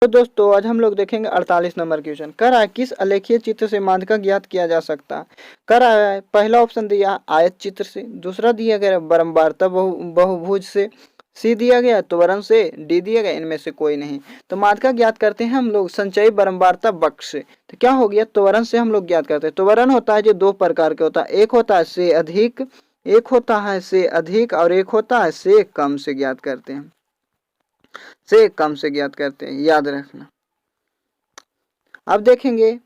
तो दोस्तों आज हम लोग देखेंगे 48 नंबर क्वेश्चन। कर रहा है किस अलेखीय चित्र से माध्यिका ज्ञात किया जा सकता है। कर रहा है पहला ऑप्शन दिया आयत चित्र से, दूसरा दिया गया बारंबारता बहुभुज से, सी दिया गया त्वरण से, डी दिया गया इनमें से कोई नहीं। तो माध्यिका ज्ञात करते हैं हम लोग संचयी बारंबारता वक्र से। तो क्या हो गया, त्वरण से हम लोग ज्ञात करते हैं। त्वरण होता है जो दो प्रकार के होता है, एक होता है से अधिक, एक होता है से अधिक और एक होता है से कम से ज्ञात करते हैं, से कम से ज्ञात करते हैं, याद रखना। अब देखेंगे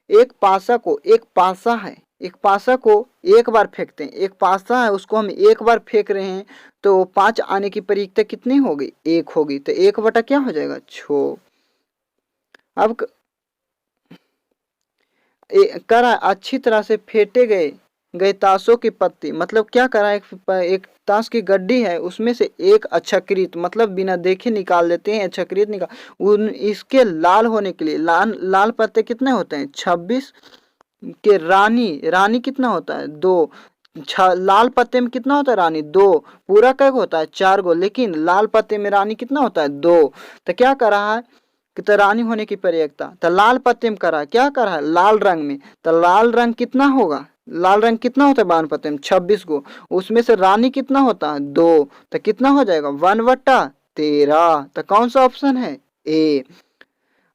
एक पासा को, एक पासा है, एक पासा को एक बार फेंकते हैं, एक पासा है उसको हम एक बार फेंक रहे हैं तो 5 आने की प्रयोगिता कितनी होगी, 1 होगी। तो 1 बटा क्या हो जाएगा 6। अब करा अच्छी तरह से फेंटे गए ताशों की पत्ती, मतलब क्या करा, एक ताश की गड्डी है उसमें से एक अच्छाकृत, मतलब बिना देखे निकाल देते हैं, अच्छाकृत निकाल उन इसके लाल होने के लिए लाल पत्ते कितने होते हैं 26 के, रानी कितना होता है 2, लाल पत्ते में कितना होता है रानी 2, पूरा कै होता है 4 गो, लेकिन लाल पत्ते में रानी कितना होता है 2। तो क्या कर रहा है कि तो रानी होने की प्रयोगिता, तो लाल पत्ते में करा, क्या करा है लाल रंग में, तो लाल रंग कितना होगा, लाल रंग कितना होता है बावन पत्ते में 26 गो, उसमें से रानी कितना होता है 2, तो कितना हो जाएगा 1/13। तो कौन सा ऑप्शन है ए।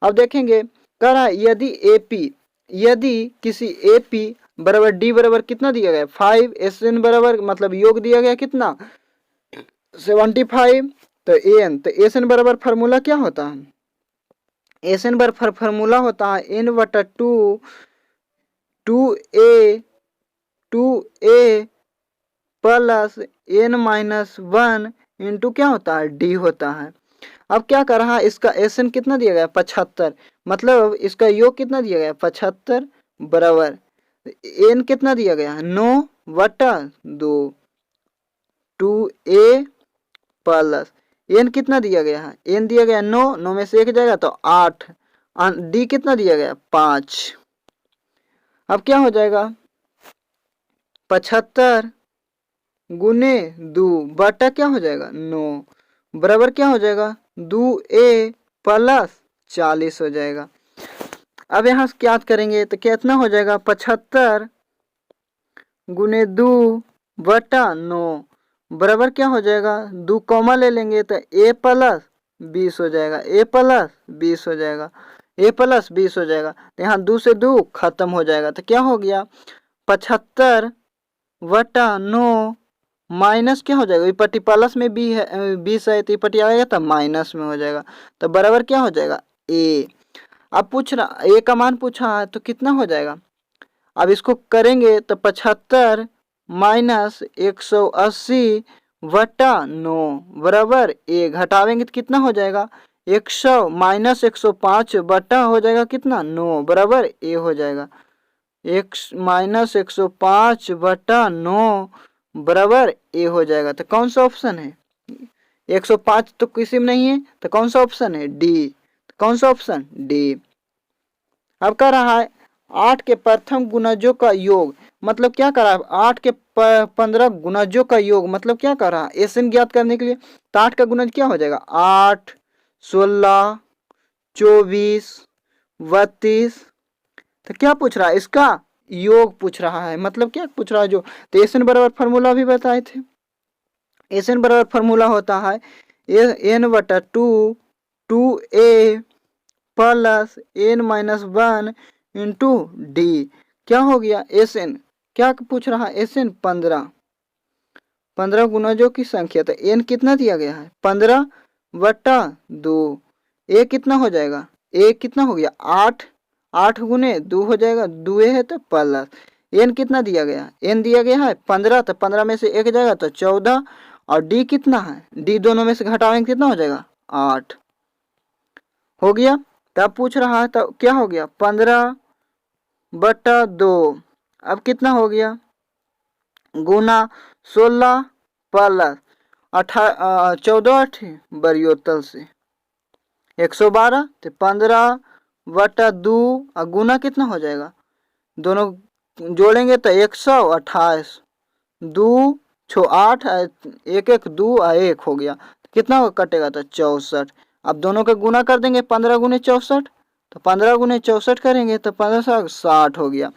अब देखेंगे करा यदि किसी एपी बराबर डी बराबर कितना दिया गया 5, एसएन बराबर मतलब योग दिया गया कितना 75, तो एन, तो एसएन बराबर फार्मूला क्या होता है, एसएन बराबर फार्मूला होता है n/2 2a plus n-1 into क्या होता है डी होता है। अब क्या कर रहा है, इसका एसएन कितना दिया गया 75, मतलब इसका योग कितना दिया गया 75 बराबर एन कितना दिया गया 9/2 2a प्लस एन कितना दिया गया है, एन दिया गया 9 में से 1 जाएगा तो 8, डी कितना दिया गया 5। अब क्या हो जाएगा 75 गुने 2 बटा क्या हो जाएगा 9 बराबर क्या हो जाएगा 2a प्लस 40 हो जाएगा। अब यहाँ से क्या करेंगे तो कितना हो जाएगा 75 गुने 2 बटा 9 बराबर क्या हो जाएगा 2 कॉमा ले लेंगे तो a प्लस 20 हो जाएगा, a प्लस 20 हो जाएगा, a प्लस 20 हो जाएगा। तो यहाँ 2 से 2 खत्म हो जाएगा, तो क्या हो गया 75/9 माइनस क्या हो जाएगा, ये पट्टी प्लस में भी है 20 है तो ये पट्टी आएगा तो माइनस में हो जाएगा, तो बराबर क्या हो जाएगा ए। अब पूछ रहा ए का मान पूछा है तो कितना हो जाएगा, अब इसको करेंगे तो 75 माइनस 180/9 बराबर ए, घटावेंगे तो कितना हो जाएगा 100 माइनस 105 बटा हो जाएगा कितना 9 बराबर ए हो जाएगा, माइनस 105/9 बराबर ए हो जाएगा। तो कौन सा ऑप्शन है 105 तो किसी में नहीं है, तो कौन सा ऑप्शन है डी, तो कौन सा ऑप्शन डी। अब कह रहा है 8 के प्रथम गुणजों का योग, मतलब क्या कर रहा है 8 के 15 गुणजों का योग, मतलब क्या कर रहा है एसएन ज्ञात करने के लिए। तो 8 का गुणज क्या हो जाएगा 8 16 24 32, तो क्या पूछ रहा है इसका योग पूछ रहा है, मतलब क्या पूछ रहा है जो, तो एसएन बराबर फार्मूला भी बताए थे, एसएन बराबर फार्मूला होता है n/2 2a plus n-1 into D. क्या हो गया एसएन, क्या पूछ रहा है एसएन 15 गुणजों की संख्या, तो एन कितना दिया गया है 15/2, ए कितना हो जाएगा, ए कितना हो गया 8 गुने 2 हो जाएगा, 2 है तो प्लस एन कितना दिया गया, एन दिया गया है 15, तो 15 में से 1 जाएगा तो 14, और डी कितना है, डी दोनों में से घटाएंगे कितना हो जाएगा 8 हो गया। तब पूछ रहा है तो क्या हो गया 15/2, अब कितना हो गया गुना 16 प्लस 14 बरियोतल से 112, तो 15/2 और गुना कितना हो जाएगा, दोनों जोड़ेंगे तो 128, 2 6 8 1 1 2 और 1 हो गया, कितना कटेगा तो 64। अब दोनों का गुना कर देंगे 15 गुने 64, तो 15 गुने 64 करेंगे तो 15 60 हो गया।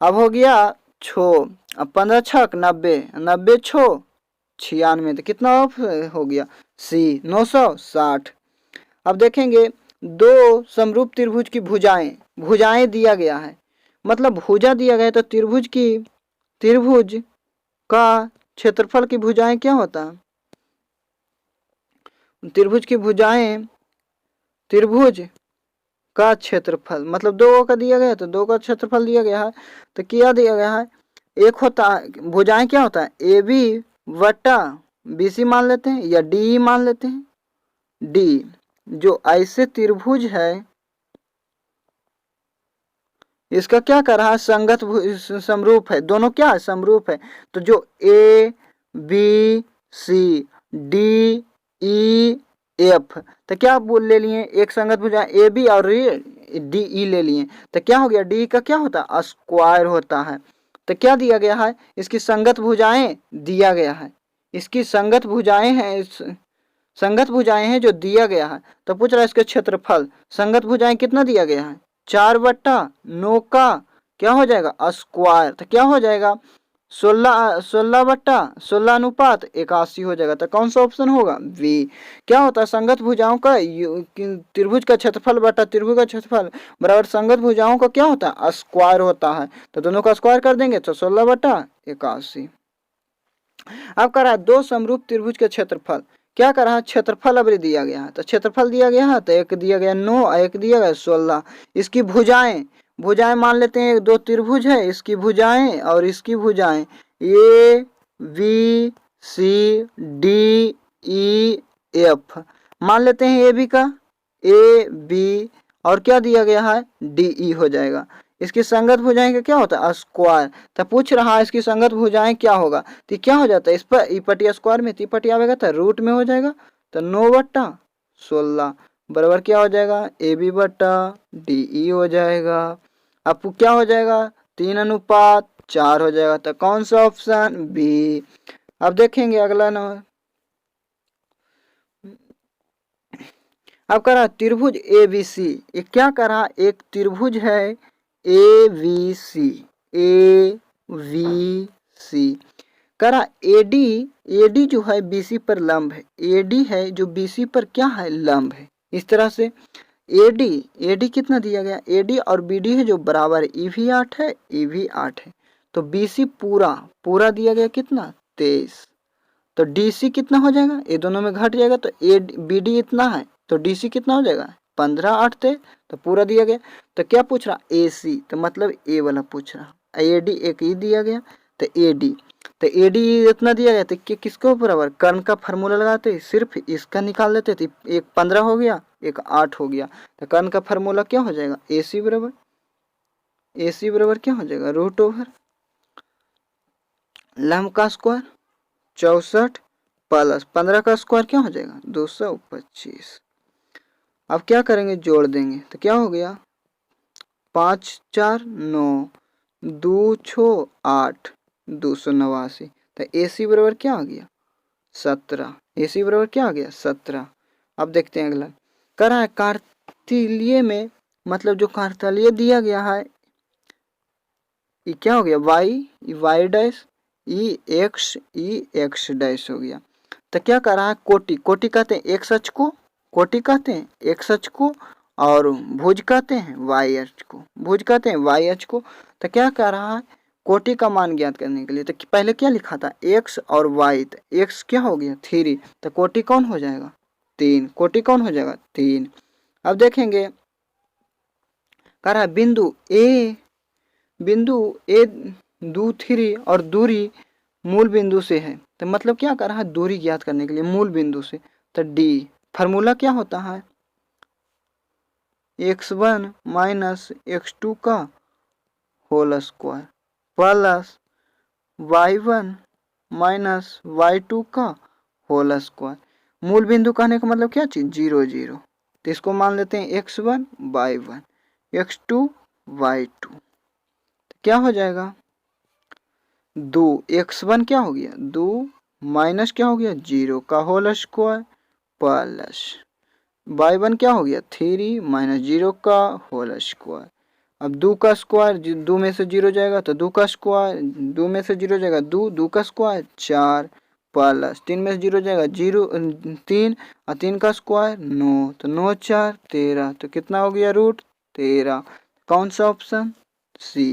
अब हो गया छो, अब 15 छक 90, 90 छो 96, तो कितना ऑफ हो गया सी 960। अब देखेंगे दो समरूप त्रिभुज की भुजाएं, भुजाएं दिया गया है, मतलब भुजा दिया गया है, तो त्रिभुज का क्षेत्रफल की भुजाएं क्या होता है, त्रिभुज की भुजाएं, त्रिभुज का क्षेत्रफल, मतलब दो का दिया गया है तो दो का क्षेत्रफल दिया गया है, तो क्या दिया गया है, एक होता है भुजाएं क्या होता है ए बी वटा बी सी मान लेते हैं या डी मान लेते हैं, डी जो ऐसे त्रिभुज है इसका क्या कर रहा है संगत समरूप है, दोनों क्या है समरूप है, तो जो A B C D E F, तो क्या बोल ले लिए एक संगत भुजा ए बी और डी ई ले लिए, तो क्या हो गया डी का क्या होता है स्क्वायर होता है, तो क्या दिया गया है इसकी संगत भुजाएं दिया गया है, इसकी संगत भुजाएं हैं, संगत भुजाएं हैं जो दिया गया है, तो पूछ रहा है इसका क्षेत्रफल, संगत भुजाएं कितना दिया गया है 4/9 का क्या हो जाएगा स्क्वायर, तो क्या हो जाएगा 16/16 अनुपात 81 हो जाएगा, तो कौन सा ऑप्शन होगा बी। क्या होता है संगत भुजाओं का त्रिभुज का क्षेत्रफल बटा त्रिभुज का क्षेत्रफल बराबर संगत भुजाओं का क्या होता है स्क्वायर होता है, तो दोनों का स्क्वायर कर देंगे तो 16/81। अब कह रहा है दो समरूप त्रिभुज के क्षेत्रफल, क्या कर रहा है क्षेत्रफल अब दिया गया है, तो क्षेत्रफल दिया गया है तो एक दिया गया 9 और एक दिया गया 16, इसकी भुजाएं, भुजाएं मान लेते हैं दो त्रिभुज है इसकी भुजाएं और इसकी भुजाएं A B C D E F मान लेते हैं ए बी का ए बी और क्या दिया गया है डी ई हो जाएगा, इसकी संगत भुजाएं का क्या होता है स्क्वायर, तो पूछ रहा है इसकी संगत भुजाएं क्या होगा, तो क्या हो जाता है इस पर ई पटी स्क्वायर में ती पटी आएगा तो रूट में हो जाएगा, तो 9/16 बराबर क्या हो जाएगा ए बी बटा डी ई हो जाएगा, अब क्या हो जाएगा 3:4 हो जाएगा, तो कौन सा ऑप्शन बी। अब देखेंगे अगला नंबर, अब कह रहा त्रिभुज ए बी सी, ये क्या कर रहा एक त्रिभुज है ए वी सी कह रहा एडी जो है बीसी पर लंब है, एडी है जो बीसी पर क्या है लंब है, इस तरह से एडी कितना दिया गया एडी और बीडी है जो बराबर है, ई भी 8 है ई भी 8 है, तो बीसी पूरा दिया गया कितना 23, तो डीसी कितना हो जाएगा ये दोनों में घट जाएगा, तो ए बीडी इतना है तो डीसी कितना हो जाएगा 15 8 थे तो पूरा दिया गया, तो क्या पूछ रहा ए सी, तो मतलब ए वाला पूछ रहा, ए डी एक ई दिया गया तो ए डी, तो ए डी इतना दिया गया तो किसको बराबर कर्ण का फार्मूला लगाते सिर्फ इसका निकाल लेते, तो एक 15 हो गया एक 8 हो गया, तो कर्ण का फार्मूला क्या हो जाएगा ए सी बराबर क्या हो जाएगा √, लंब का स्क्वायर 64 प्लस 15 का स्क्वायर क्या हो जाएगा 225। अब क्या करेंगे जोड़ देंगे तो क्या हो गया 5 4 9 2 6 8 289, तो ए सी बराबर क्या आ गया 17, ए सी बराबर क्या आ गया 17। अब देखते हैं अगला कह रहा है कार्तीलीय में, मतलब जो कार्तीलीय दिया गया है ये क्या हो गया Y dash E X dash हो गया, तो क्या कर रहा है कोटि कहते हैं एक्स अक्ष को, कोटि कहते हैं एक्स अक्ष को और भुज कहते हैं वाई अक्ष को, भुज कहते हैं वाई अक्ष को, तो क्या कर रहा है कोटि का मान ज्ञात करने के लिए, तो पहले क्या लिखा था एक्स और वाई, तो एक्स क्या हो गया 3, तो कोटि कौन हो जाएगा 3, कोटि कौन हो जाएगा 3। अब देखेंगे कह रहा है बिंदु ए 2 3 और दूरी मूल बिंदु से है, तो मतलब क्या कर रहा है दूरी ज्ञात करने के लिए मूल बिंदु से, तो डी फार्मूला क्या होता है x1 माइनस x2 का whole square plus y1 minus y2 का होल स्क्वायर, मूल बिंदु कहने का मतलब क्या चीज 0 0, तो इसको मान लेते हैं x1 y1 x2 y2, क्या हो जाएगा 2 x1 क्या हो गया 2 माइनस क्या हो गया 0 का whole square plus by one क्या हो गया 3 माइनस 0 का होल स्क्वायर। अब 2 का स्क्वायर, 2 में से 0 जाएगा तो 2 का स्क्वायर, 2 में से 0 जाएगा 2, 2 का स्क्वायर 4 प्लस 3 में से 0 जाएगा 0 3 और 3 का स्क्वायर 9, तो 9 4 13, तो कितना हो गया रूट 13। कौन सा ऑप्शन सी।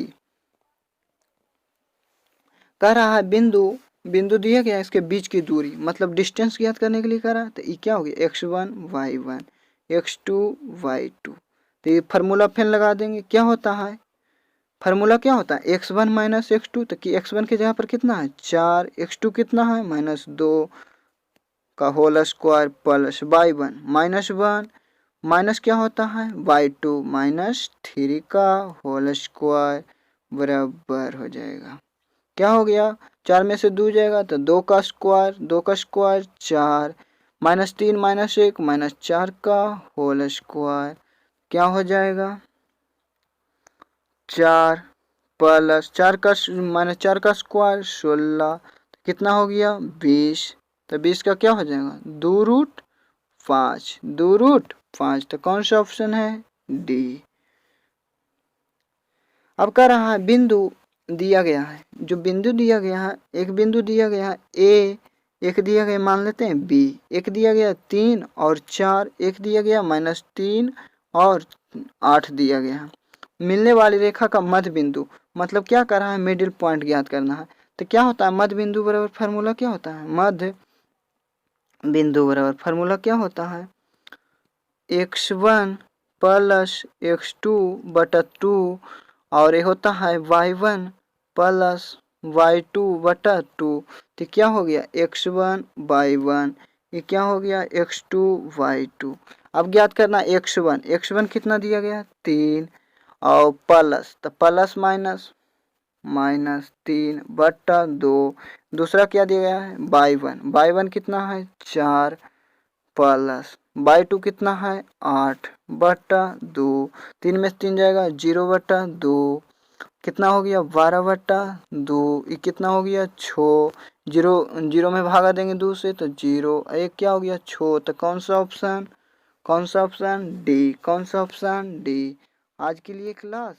कह रहा है बिंदु बिंदु दिया गया इसके बीच की दूरी मतलब डिस्टेंस ज्ञात करने के लिए कह रहा है, तो ये क्या हो गया x1 y1 x2 y2। तो ये फार्मूला फिर लगा देंगे, क्या होता है फार्मूला क्या होता है x1 माइनस x2, तो कि x1 की जगह पर कितना है 4, x2 कितना है -2 का whole square plus y1 -1 minus क्या होता है y2 -3 का होल स्क्वायर बराबर हो जाएगा। क्या हो गया 4 में से 2 जाएगा तो 2 का स्क्वायर, 2 का स्क्वायर 4 -3 -1 -4 का होल स्क्वायर क्या हो जाएगा 4 प्लस 4 का -4 का स्क्वायर 16, तो कितना हो गया 20, तो 20 का क्या हो जाएगा 2 रूट 5, 2 रूट 5, तो कौन सा ऑप्शन है डी। अब कह रहा है बिंदु दिया गया है, जो बिंदु दिया गया है एक बिंदु दिया गया है ए, एक दिया गया मान लेते हैं बी, एक दिया गया 3 और 4, एक दिया गया -3 और 8 दिया गया है। मिलने वाली रेखा का मध्य बिंदु मतलब क्या कर रहा है मिडिल पॉइंट ज्ञात करना है, तो क्या होता है मध्य बिंदु बराबर फार्मूला क्या होता है मध्य बिंदु बराबर फार्मूला क्या होता है x1 प्लस x2 बटा 2 और ये होता है y1 प्लस y2 बटा 2, तो क्या हो गया x1 y1, ये क्या हो गया x2 y2। अब ज्ञात करना x1, x1 कितना दिया गया 3 और प्लस, तो प्लस माइनस -3 बटा 2, दूसरा क्या दिया गया है y1, y1 कितना है 4 प्लस y2 कितना है 8 बटा 2, 3 में से 3 जाएगा 0 बटा 2, कितना हो गया 12 बटा 2, ये कितना हो गया 6, 0 0 में भागा देंगे 2 से तो 0, एक क्या हो गया 6, तो कौन सा ऑप्शन डी, कौन सा ऑप्शन डी। आज के लिए क्लास